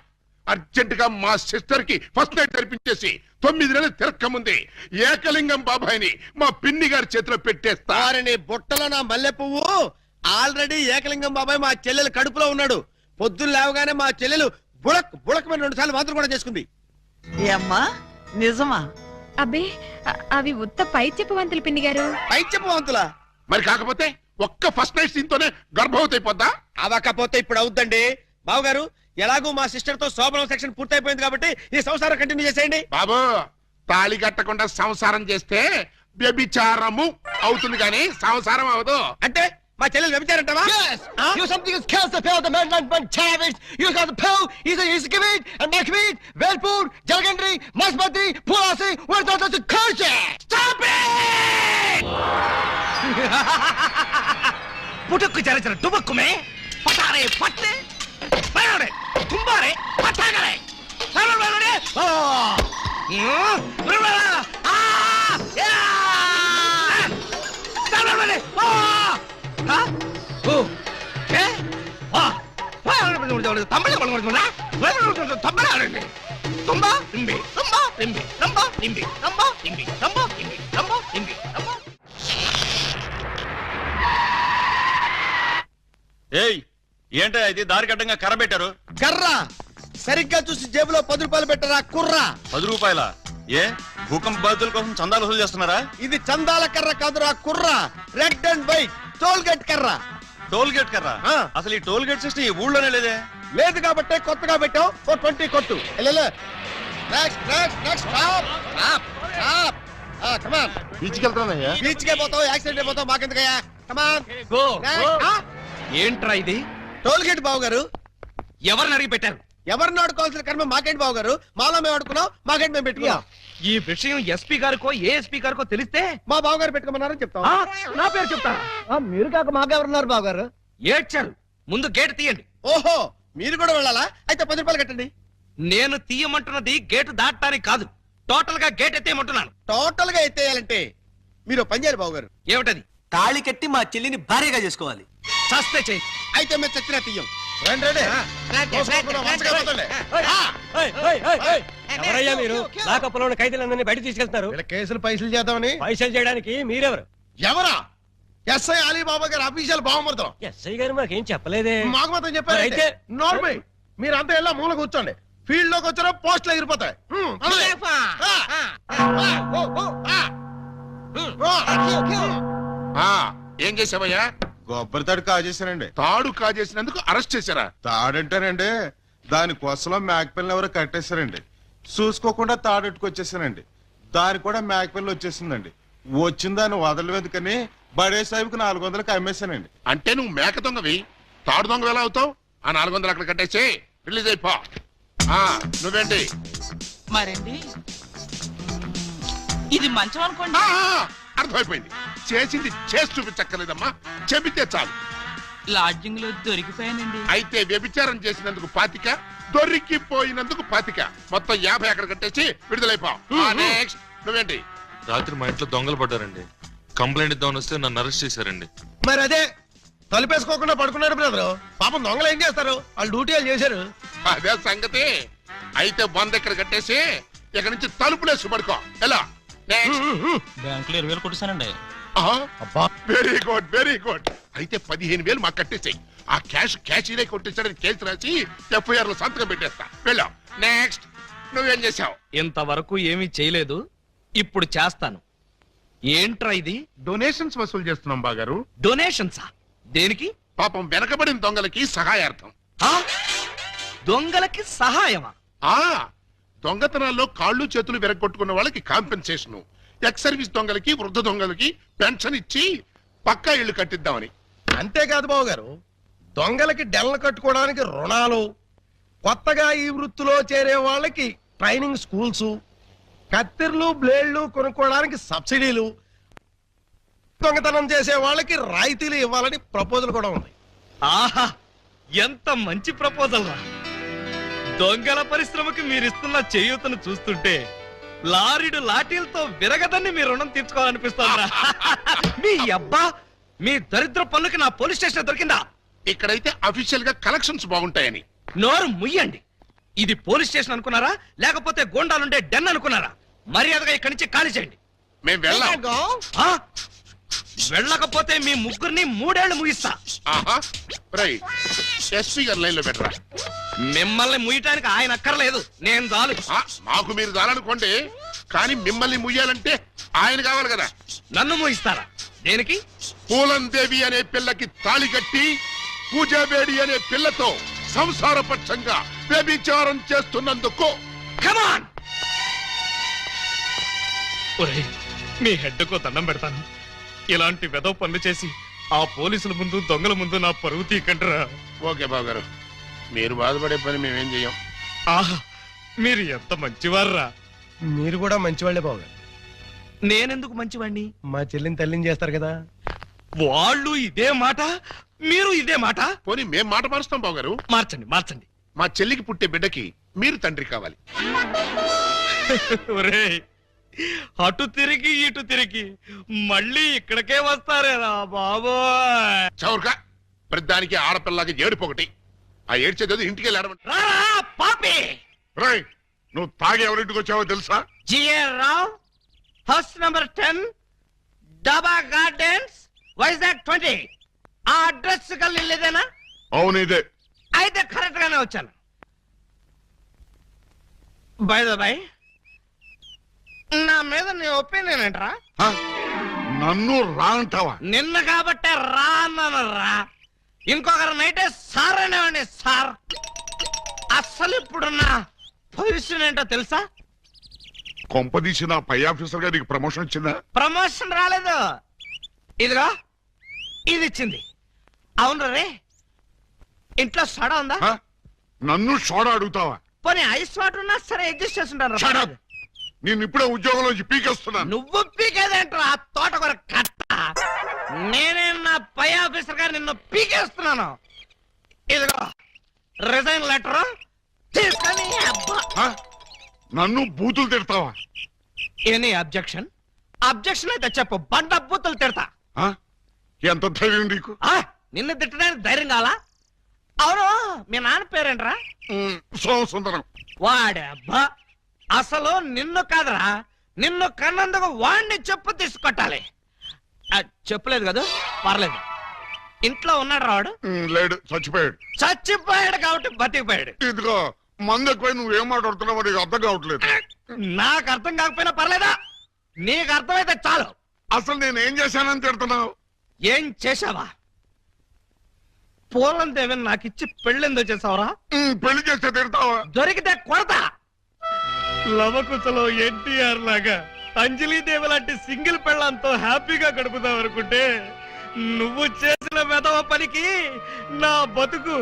అర్జెంట్ గా మా సిస్టర్ కి ఫస్ట్ నైట్ జరిపించేసి 9 నెలలు తిరక్కముంది ఏకలింగం బాబాయిని మా పిన్ని గారి చేతిలో పెట్టేస్తా. వారిని బుట్టలో నా మల్లె పువ్వు. ఆల్రెడీ ఏకలింగం బాబాయ్ మా చెల్లెలు కడుపులో ఉన్నాడు. పొద్దున్న లేవగానే మా చెల్లెలు బుడక్ బుడకమైన 2 సార్లు మాత్రం కూడా చేసుకుంది. ఏ అమ్మా, నిజమా? అబ్బే, అవి ఉత్త పై చెప్పవంతులు పిన్ని గారు. పై చెప్పవంతులా? మరి కాకపోతే ఒక్క ఫస్ట్ నైట్ సీన్ తోనే గర్భవతి అయిపోద్దా? అవకపోతే ఇప్పుడు అవుద్దండి. బావగారు, ఎలాగూ మా సిస్టర్ తో శోభనం సెక్షన్ పూర్తయిపోయింది కాబట్టి ఈ సంసారం కంటిన్యూ చేసేయండి. బాబు, తాళి కట్టకుండా సంసారం చేస్తే వ్యభిచారము అవుతుంది కానీ సంసారం అవదు. అంటే మా చెల్లెలు వ్యభిచారంటావా? You something is kills the pill, the man like one savage. You got the pill, he's a kibit, and make meat, Velpur, Jalgandri, Masbati, Pulasi, where's the curse? Stop it! పుట్టుకు చరచర డుబక్కుమే పటారే పట్టే పయోడే తుంబారే పటాగలే సరవలడే ఓ రువలా ఆ యా సరవలడే ఓ హ ఓ ఏ ఆ తమిళ బలగొడుతున్నా తమిళ తుంబా ఇంబి తుంబా ఇంబి తుంబా ఇంబి తుంబా ఇంబి తుంబా ఇంబి తుంబా ఇంబి తుంబా. ఏయ్, ఏంటో ఇది దారి కట్టంగా కర్ర పెట్టారు? కర్ర సరిగ్గా చూసి జేబులో 10 రూపాయలు పెట్టరా కుర్రా. 10 రూపాయల? ఏ భూకంప బాధితుల కోసం చందాలు వసూలు చేస్తున్నారా? ఇది చందాల కర్ర కాదురా కుర్రా, red and white toll gate కర్ర. టోల్ గేట్ కర్ర? ఆ. అసలు ఈ టోల్ గేట్ సిస్టమ్ ఈ ఊళ్ళోనే లేదే. లేదు కాబట్టి కొత్తగా పెట్టాం. 20 కొట్టు. Next next next stop stop stop. Come on. తీసుకెళ్తానయ్యా. బీచ్ కే పోతావు, యాక్సిడెంట్ అయిపోతావు, మాకెందుకయ్యా? కమాన్. Go go. ఏంట్రా ఇది? టోల్ గేట్ బావు గారు. ఎవరిని అడిగి పెట్టారు? ఎవరిని ఆడుకోవాల్సిన కర్మ మాకేంటి బావు గారు? మాలో మేము ఆడుకున్నాం, మాకేంటి మేము పెట్టుకున్నాం. ఈ విషయం ఎస్పీ గారికో ఏఎస్పీ గారికో తెలిస్తే మా బావు గారు పెట్టుకోమన్నారని చెప్తాం. ఆ, నా పేరు చెప్తారా? మీరు కాక మాకెవరున్నారు బావగారు? ఏడ్చారు. ముందు గేట్ తీయండి. ఓహో, మీరు కూడా వెళ్ళాలా? అయితే 10 రూపాయలు కట్టండి. నేను తీయమంటున్నది గేటు దాటడానికి కాదు, టోటల్ గా గేట్ ఎత్తేయమంటున్నాను. టోటల్ గా ఎత్తేయాలంటే మీరు పని చేయాలి బావు గారు. ఏమిటది? తాళి కట్టి మా చెల్లిని భార్యగా చేసుకోవాలి. చస్తే చేయి. అయితే మేము చచ్చినా తీయం. రండి రండి కోసుకోకుండా వంచగా పోతండి. ఎవరయ్యా మీరు లాకప్లో ఉన్న ఖైదీలందరినీ బయట తీసుకెళ్తున్నారు? వీళ్ళ కేసులు పైసలు చేద్దామని. పైసలు చేయడానికి మీరెవరు? ఎవరా? ఎస్ఐ అలీబాబా గారు అఫీషియల్ బాగుమడతాం. ఎస్ఐ గారు మాకేం చెప్పలేదే. మాకు మాత్రం చెప్పారు. అయితే నార్మల్ మీరంతా ఎలా మూల కూర్చోండి. ఫీల్డ్ లోకి వచ్చారో పోస్టులు ఎగిరిపోతాయి. ఏం చేసావయ్యా? కొబ్బరి తాడు కాజేశానండి. తాడు కాజేసినందుకు అరెస్ట్ చేశారా? తాడంటారండి, దాని కోసలో మేకపిల్లని ఎవరో కట్టేశారండి. చూసుకోకుండా తాడెట్టుకొచ్చేసానండి. దాని కూడా మేకపిల్ల వచ్చేసిందండి. వచ్చిన దాన్ని వదలవేదుకని బడే సాహిబ్కి 400కి అమ్మేశానండి. అంటే నువ్వు మేక దొంగవి, తాడు దొంగ ఎలా అవుతావు? ఆ 400 అక్కడ కట్టేసి రిలీజ్ అయిపో. నువ్వేంటి? మరండి ఇది మంచం అనుకోండి. అర్థమైపోయింది. చేసింది చేసి చూపించక్కర్లేదమ్మా, చెబితే చాలు. లాడ్జింగ్ లో దొరికిపోయానండి. అయితే వ్యభిచారం చేసినందుకు 25, దొరికిపోయినందుకు 25, మొత్తం 50 అక్కడ కట్టేసి విడుదలైపో. నెక్స్ట్ నువ్వేంటి? రాత్రి మా ఇంట్లో దొంగలు పడ్డారండి. కంప్లైంట్ ఇద్దామని వస్తే నన్ను అరెస్ట్ చేశారండి. మరి అదే తలుపేసుకోకుండా పడుకున్నాడు బ్రదరు. పాపం దొంగలు ఏం చేస్తారు? వాళ్ళు డ్యూటీ వాళ్ళు చేశారు. అదే సంగతి. అయితే 100 ఎక్కడ కట్టేసి ఇక్కడ నుంచి తలుపులేసి పడుకో. ఎలా? బ్యాంకులో 20,000 కొట్టేశానండి. Very good, very good. అయితే 15,000 మాకు కట్టేసాయి. ఆ క్యాష్ కొట్టేసాడని కేసు రాసి FIR లో సంతకం పెట్టేస్తా. వెళ్ళా. నెక్స్ట్ నువ్వేం చేసావు? ఇంతవరకు ఏమీ చేయలేదు, ఇప్పుడు చేస్తాను. ఏంట్రా ఇది? డొనేషన్స్ వసూలు చేస్తున్నాం బాగారు. డొనేషన్సా? దేనికి? పాపం వెనకబడిన దొంగలకి సహాయార్థం. దొంగలకి సహాయమా? దొంగతనాల్లో కాళ్ళు చేతులు విరగొట్టుకున్న వాళ్ళకి కాంపెన్సేషన్, ఎక్స్ సర్వీస్ దొంగలకి, వృద్ధ దొంగలకి పెన్షన్ ఇచ్చి పక్కా ఇళ్లు కట్టిద్దామని. అంతేకాదు బాబు గారు, దొంగలకి డెల్ల కట్టుకోవడానికి రుణాలు, కొత్తగా ఈ వృత్తిలో చేరే వాళ్ళకి ట్రైనింగ్ స్కూల్స్, కత్తిర్లు బ్లేడ్లు కొనుక్కోవడానికి సబ్సిడీలు, దొంగతనం చేసే వాళ్ళకి రాయితీలు ఇవ్వాలని ప్రపోజల్ కూడా ఉంది. ఆహా, ఎంత మంచి ప్రపోజల్ రా! దొంగల పరిశ్రమకి మీరిస్తున్న చేయూతను చూస్తుంటే లారీడు లాఠీలతో విరగదని మీ రుణం తీర్చుకోవాలనిపిస్తుందా? మీ అబ్బా, మీ దరిద్ర పనులకి నా పోలీస్ స్టేషన్ దొరికిందా? ఇక్కడైతే అఫీషియల్ గా కలెక్షన్స్ బాగుంటాయని. నోరు ముయ్యండి. ఇది పోలీస్ స్టేషన్ అనుకున్నారా, లేకపోతే గోండాలుండే డెన్ అనుకున్నారా? మర్యాదగా ఇక్కడి నుంచి ఖాళీ చేయండి. మేము వెళ్ళాం. వెళ్ళకపోతే మీ ముగ్గురిని 3 ఏళ్లు ముగిస్తా. ఎస్పీ గారు లైన్ లో పెట్టరా. మిమ్మల్ని ముయ్యటానికి ఆయన అక్కర్లేదు, నేను చాలు. మాకు మీరు చాలనుకోండి, కానీ మిమ్మల్ని ముయ్యాలంటే ఆయన కావాలి కదా. నన్ను ముగిస్తారా? దేనికి? పూలందేవి అనే పిల్లకి తాళి కట్టి పూజాబేడి అనే పిల్లతో సంసారపక్షంగా వ్యభిచారం చేస్తున్నందుకు. కమాన్! మీ హెడ్కో దండం పెడతాను. ఇలాంటి వెదవ పనులు చేసి ఆ పోలీసుల ముందు, దొంగల ముందు నా పరువు తీకంటరా. ఓకే బాబు గారు, మీరు బాధపడే పని మేమేం చెయ్యం. ఆహా, మీరు ఎంత మంచివారా. మీరు కూడా మంచివాళ్లే బాబు గారు. నేనెందుకు మంచివాణ్ణి? మా చెల్లిని తల్లిని చేస్తారు కదా. వాళ్ళు ఇదే మాట, మీరు ఇదే మాట. పోనీ మేం మాట మారుస్తాం బాబు గారు. మార్చండి, మార్చండి. మా చెల్లికి పుట్టే బిడ్డకి మీరు తండ్రి కావాలి. ఒరేయ్, అటు తిరిగి ఇటు తిరిగి మళ్ళీ ఇక్కడికే వస్తారేరా బాబోయ్. చౌర్గా ప్రతిదానికి ఆడపిల్లకి ఏడుపొకటి. ఆ ఏడ్చేది ఇంటికి వెళ్ళాడమంట. పాపి, రేయ్, నువ్వు తాగి ఎవరింటికి వచ్చావో తెలుసా? జిఆర్ రావు, హౌస్ నంబర్ 10, డాబా గార్డెన్స్, వైజాగ్ 20. ఆ అడ్రస్ కలిదేనా? అవును, ఇదే. అయితే కరెక్ట్ గానే వచ్చాను. బై ద బై, నా మీద నీ ఒపీనియన్ ఏంట్రా? నన్ను రా అంటావా? నిన్న కాబట్టే రా అన్నాను రా. ఇంకొకరు నైటే సార్ అనేవాడిని సార్. అస్సలు ఇప్పుడున్న పొజిషన్ ఏంటో తెలుసా? కొంపదీసి నా పై ఆఫీసర్ గా నీకు ప్రమోషన్ వచ్చిందా? ప్రమోషన్ రాలేదు, ఇదిగో ఇది ఇచ్చింది. అవును రే, ఇంట్లో సోడా ఉందా? నన్ను సోడా అడుగుతావా? పోనీ ఐస్ వాటర్ ఉన్నా సరే అడ్జస్ట్ చేస్తుంటాను. నేను ఇప్పుడే ఉద్యోగంలోంచి పీకేస్తున్నాను. నువ్వు పీకేదేంట్రా తోటకూర కట్ట? నేనే నా పై ఆఫీసర్ గారు నిన్ను పీకేస్తున్నాను. ఇదిగో రిజైన్ లెటర్ తీసుకొని. నన్ను బూతులు తిడతావా? Any objection? అబ్జెక్షన్ అయితే చెప్పు, బండ బూతులు తిడతా. ఎంత ధైర్యం నీకు? నిన్ను తిట్టడానికి ధైర్యం కావాలా? అవును మీ నాన్న పేరేంట్రా? సోమసుందరం. వాడబ్బా, అసలు నిన్ను కాదురా, నిన్ను కన్నందుకు వాణ్ణి చెప్పు తీసుకొట్టాలి. చెప్పలేదు కదా, పర్లేదు. ఇంట్లో ఉన్నాడు రావాడు? లేడు, చచ్చిపోయాడు. చచ్చిపోయాడు కాబట్టి బతికిపోయాడు. ఇదిగో మందు ఎక్కువ నువ్వేం మాట్లాడుతున్నావు నీకు అర్థం కావట్లేదు. నాకు అర్థం కాకపోయినా పర్లేదా, నీకు అర్థమైతే చాలు. అసలు నేను ఏం చేశానని తిడుతున్నావు? ఏం చేశావా? పూలం దేవిని నాకు ఇచ్చి పెళ్ళెందుకు చేసావురా? పెళ్లి చేస్తే తిడతావా? దొరికితే కొడతా. లవకుశలో ఎన్టీఆర్ లాగా అంజలీదేవి లాంటి సింగిల్ పెళ్ళంతో హ్యాపీగా గడుపుదాం అనుకుంటే నువ్వు చేసిన వెధవ పనికి నా బతుకు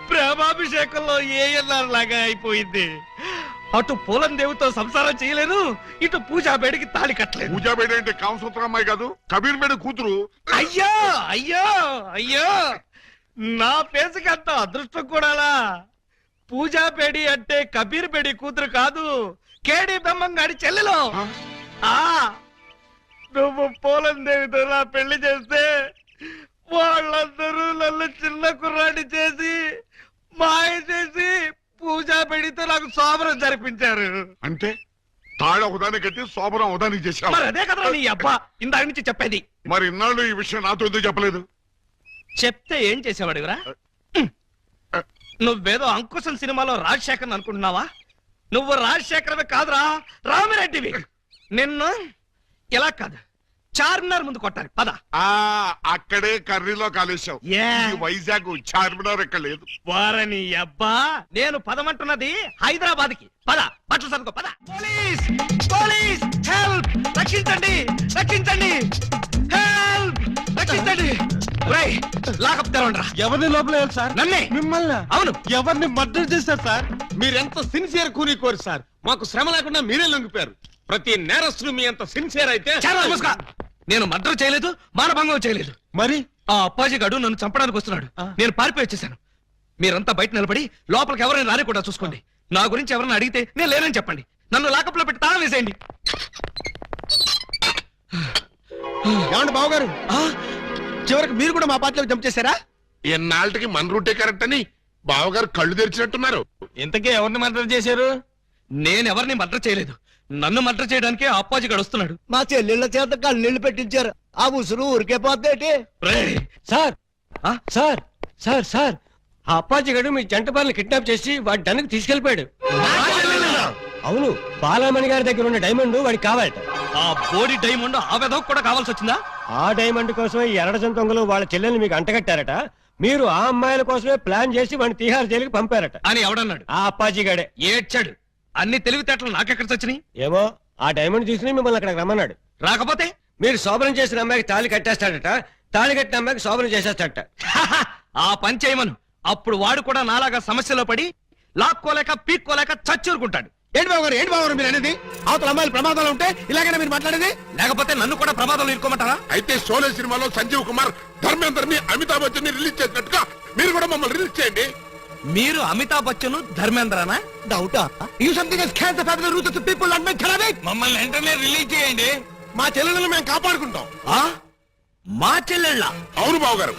ప్రేమాభిషేకంలో ఏఎన్ఆర్ లాగా అయిపోయింది. అటు పూలం దేవితో సంసారం చేయలేను, ఇటు పూజా బేడికి తాళి కట్టలేదు. పూజా బేడి అంటే కామసూత్ర అమ్మాయి కాదు, కబీర్ బేడి కూతురు. అయ్యో అయ్యో అయ్యో, నా ఫేసుకి అంత అదృష్టం కూడాలా? పూజా బేడి అంటే కబీర్ బేడి కూతురు కాదు, కేడి బెమ్మంగాడి చెల్లెలు. ఆ నువ్వు పూలం దేవితో నా పెళ్లి చేస్తే వాళ్ళందరూ నన్ను చిన్న కుర్రాడి చేసి మాయ చేసి పూజా బేడితో నాకు సోమరం జరిపించారు. అంటే తాళ ఒకదాన్ని కట్టి సోమరం ఒకదానికి చేశావు. మరి అదే కదా నీ అబ్బా ఇందాక నుంచి చెప్పేది. మరి ఇన్నాళ్ళు ఈ విషయం నాతో ఎందుకు చెప్పలేదు? చెప్తే ఏం చేసేవాడివిరా? నువ్వేదో అంకుశం సినిమాలో రాజశేఖర్ అనుకుంటున్నావా? నువ్వు రాజశేఖరవి కాదురా, రామిరెడ్డివి. నిన్ను ఇలా కాదు, చార్మినార్ ముందు కొట్టాలి. పద. అక్కడే కర్రీలో కాలేశావు. వైజాగ్ చార్మినార్ ఎక్కడ లేదు. వారని అబ్బా, నేను పదమంటున్నది హైదరాబాద్ కి. పద, బట్టలు సర్దుకో. పద. Police police, help! రక్షించండి రక్షించండి, హెల్ప్! రక్షించండి. లాకప్ తెరవండ్రా. ఎవరిని లోపల సార్? నన్నే. మిమ్మల్ని? అవును. ఎవరిని మర్డర్ చేశారు సార్? మీరెంత సిన్సియర్ కూని కోరు సార్. మాకు శ్రమ లేకుండా మీరే లొంగిపోయారు. ప్రతి నేరస్తులు మీ అంత సిన్సియర్ అయితే. నేను మర్డర్ చేయలేదు, మానభంగం చేయలేదు. మరి ఆ అప్పాజీ గడు నన్ను చంపడానికి వస్తున్నాడు. నేను పారిపోయి వచ్చేసాను. మీరంతా బయట నిలబడి లోపలికి ఎవరైనా రాని కూడా చూసుకోండి. నా గురించి ఎవరైనా అడిగితే నేను లేనని చెప్పండి. నన్ను లాకప్ లో పెట్టి తాళం వేసేయండి. ఏమండి బావగారు, చివరికి మీరు కూడా మా పార్టీలో జంప్ చేశారా? ఎన్నాళ్ళకి మన రూటే కరెక్ట్ అని బావగారు కళ్ళు తెరిచినట్టున్నారు. ఇంతకీ ఎవరిని మర్డర్ చేశారు? నేను ఎవరిని మర్డర్ చేయలేదు. నన్ను మర్డర్ చేయడానికి అప్పాజీ గడు వస్తున్నాడు. మా చెల్లెళ్ళ చేత కళ్ళీళ్ళు పెట్టించారు. ఆ ఉసురు ఊరికే పోద్దేటి? సార్ సార్ సార్ సార్, ఆ అప్పాజీ గడు మీ జంట బాలని కిడ్నాప్ చేసి వాడి డన్నుకు తీసుకెళ్లిపోయాడు. అవును, బాలమణి గారి దగ్గర ఉన్న డైమండ్ వాడికి కావాలట. ఆ బోడి డైమండ్ ఆ వెధవ కూడా కావాల్సి వచ్చిందా? ఆ డైమండ్ కోసమే ఎరడజన్ దొంగలు వాళ్ళ చెల్లెల్ని మీకు అంటగట్టారట. మీరు ఆ అమ్మాయిల కోసమే ప్లాన్ చేసి వాడిని తీహార్ జైలుకి పంపారట అని ఎవడన్నాడు? ఆ అప్పాజీ గడే. ఏడ్చాడు. అన్ని తెలివితేటలు నాకెక్కడ వచ్చినాయి? ఏమో, ఆ డైమండ్ తీసుకుని మిమ్మల్ని అక్కడికి రమ్మన్నాడు. రాకపోతే మీరు శోభనం చేసిన అమ్మాయికి తాళి కట్టేస్తాడట, తాళి కట్టిన అమ్మాయికి శోభనం చేసేస్తాడట. ఆ పని చేయమను. అప్పుడు వాడు కూడా నాలాగా సమస్యలో పడి లాక్కోలేక పీక్కోలేక చచ్చూరుకుంటాడు. ఏంటి బావగారు, ఏంటి బావగారు మీరు అనేది? అవతల అమ్మాయిలు ప్రమాదాలు ఉంటే ఇలాగైనా మీరు మాట్లాడేది? లేకపోతే నన్ను కూడా ప్రమాదంలో ఇరుకోమంటారా? అయితే షోలే సినిమాలో సంజీవ్ కుమార్ ధర్మేందర్ని అమితాబ్ బచ్చన్ ని రిలీజ్ చేసినట్టుగా మీరు కూడా మమ్మల్ని రిలీజ్ చేయండి. మీరు అమితాబ్ బచ్చన్ ధర్మేంద్రనా? డౌటా? You something is can the family root of the people and make colour it. మమ్మల్ని వెంటనే రిలీజ్ చేయండి. మా చెల్లెలను మేము కాపాడుకుంటాం. మా చెల్లెళ్ళ? అవును బావగారు,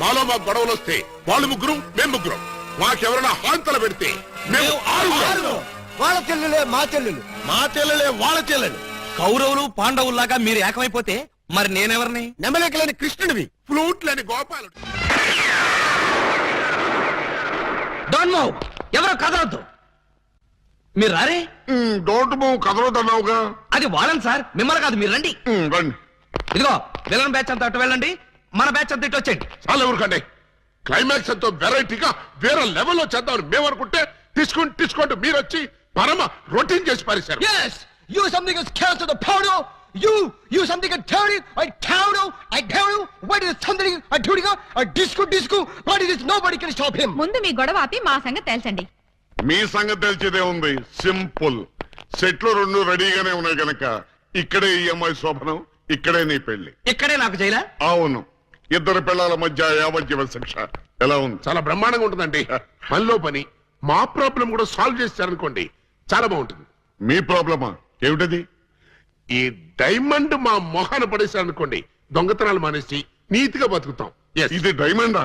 మాలో మాకు గొడవలు వస్తే వాళ్ళు ముగ్గురు మేము ముగ్గురం, మాకెవరైనా హాంతలు పెడితే మేము ఆరుగురం. వాళ్ళ చెల్లెలే మా చెల్లెలు, మా చెల్లెలే వాళ్ళ చెల్లెలు. కౌరవులు పాండవుల్లాగా మీరు ఏకమైపోతే మరి నేనెవరిని? నెమలేకలేని కృష్ణుడివి, ఫ్లూట్ లేని గోపాలుడు. Don't move. ఎవరో కదలొద్దు. మీరు రారే? డోంట్ మూవ్ కదలొద్దన్నావుగా. అది వాళ్ళని సార్, మిమ్మల్ని కాదు. మీరు రండి. రండి. ఇదిగో విలన్ బ్యాచ్ అంతా అటు వెళ్ళండి, మన బ్యాచ్ అంతా ఇటు వచ్చేయండి. చాలా ఎవరికండి క్లైమాక్స్ ఎంతో వెరైటీగా వేరే లెవెల్లో చేద్దామని మేము అనుకుంటే తీసుకుంటూ మీరు వచ్చి పరమ రొటీన్ చేసి పారేశారు. yes you something is cast to the powder. you something a dirty I tell you what is something a dirty a disco what is this? Nobody can stop him. ముందు మీ గొడవ ఆపి మా సంగతి తెలుసండి. మీ సంగతి తెలిసేదే ఉంది. సింపుల్. సెట్లు రెండు రెడీగానే ఉన్నాయి గనక ఇక్కడే ఈ అమ్మాయి శోభనం, ఇక్కడే నీ పెళ్లి. ఇక్కడే నాకు జైలా? అవును. ఇద్దరు పిల్లల మధ్య యావజ్జీవ శిక్ష. ఎలా ఉంది? చాలా బ్రహ్మాండంగా ఉంటుందండి. పనిలో పని మా ప్రాబ్లం కూడా సాల్వ్ చేశారనుకోండి, చాలా బాగుంటుంది. మీ ప్రాబ్లమా ఏమిటది? ఈ డైమండ్ మా మొహాన పడేశారనుకోండి, దొంగతనాలు మానేసి నీతిగా బతుకుతాం. ఇది డైమండా?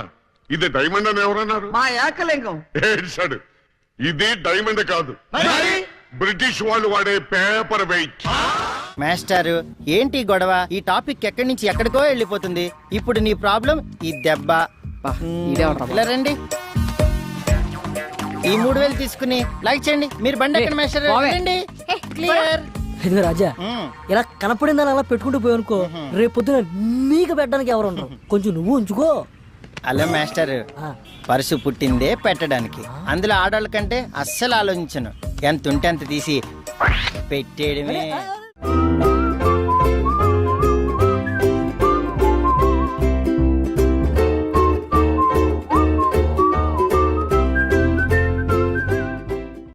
ఇది డైమండ్ అని ఎవరన్నారు? మా ఏకలింగం. ఏడ్చాడు. ఇది డైమండ్ కాదు, బ్రిటిష్ వాళ్ళు వాడే పేపర్ వెయిట్. మాస్టారు ఏంటి గొడవ? ఈ టాపిక్ ఎక్కడి నుంచి ఎక్కడికో వెళ్ళిపోతుంది. ఇప్పుడు నీ ప్రాబ్లం ఈ దెబ్బ. ఇలా రండి, ఈ 3000 తీసుకుని లైక్ చేయండి. మీరు బండి ఎక్కడ మాస్టర్? రండి. క్లియర్. రాజా ఇలా కనపడిందని అలా పెట్టుకుంటూ పోయానుకో, రేపు పొద్దున నీకు పెట్టడానికి ఎవరు ఉండరు. కొంచెం నువ్వు ఉంచుకో. హలో మాస్టర్, పర్సు పుట్టిందే పెట్టడానికి. అందులో ఆడవాళ్ళ కంటే అస్సలు ఆలోచించను. ఎంత ఉంటే అంత తీసి పెట్టేయడమే.